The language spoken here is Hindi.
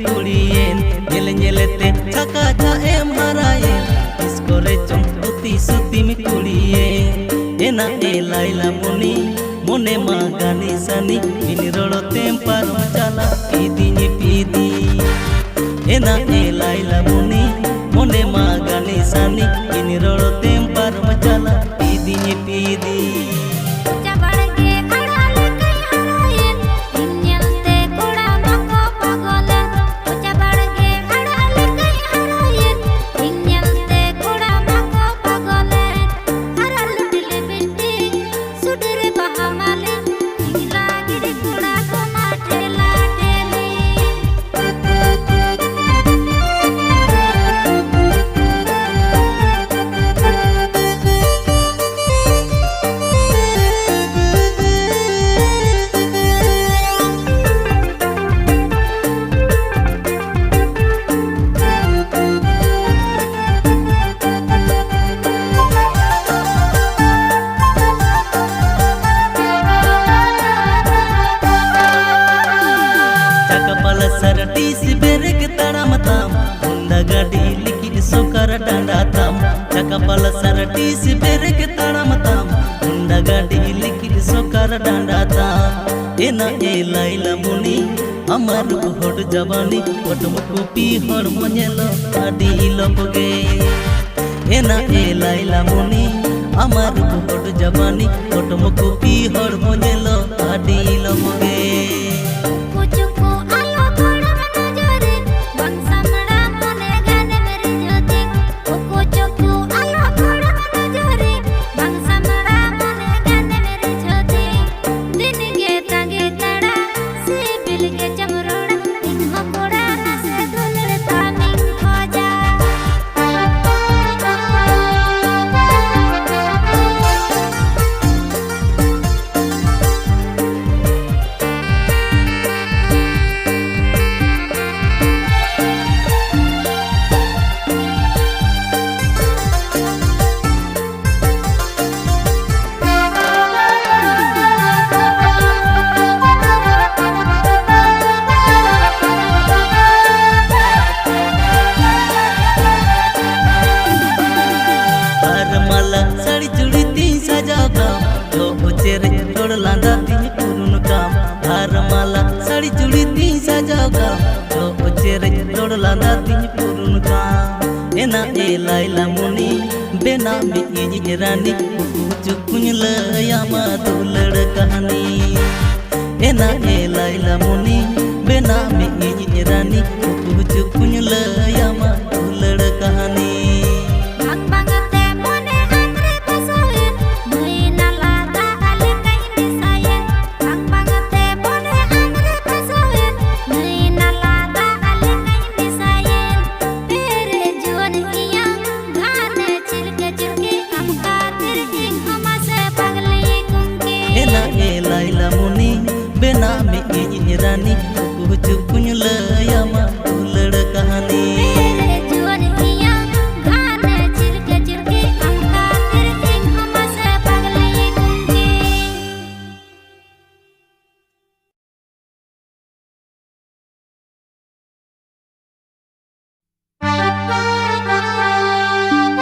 कुड़ियेन येले येलेते छका छा एम हरायेन इस्कोरे चंपुती सुती में कुड़िये एना ए लाइला मुनी मोने मागानी सनी बिन रोड़ो तेम पारो चला पीदी पीदी एना ए लाइला मुनी मोने मागानी सनी बिन रोड़ो तेम पारो चला पीदी पीदी सरटीस बेरक तड़मताम हुंडा गाड़ी लिखित सोकर डांडाताम चकपल सरटीस बेरक तड़मताम हुंडा गाड़ी लिखित सोकर डांडाताम एना ए लाइला मुनी अमर होड़ जवानी ओटम कुपी हर मनेलो आडी लोगे एना ए लाइला मुनी अमर होड़ जवानी ओटम कुपी हर मनेलो आडी लोगे साड़ी चूड़ी तीन सजाओ काम लो चेहरे तोड़ लांदा तीन पुरुन काम हार माला साड़ी चूड़ी तीन सजाओ काम लो चेहरे तोड़ लांदा तीन पुरुन काम एना ए लाइला मुनी बेना में ये रानी चुकुन लया मा दुलड़ कहानी एना ए लाइला मुनी बेना में ये रानी चुकुन लया मा दुलड़ कहानी लाइला मुनी बेना में ये रानी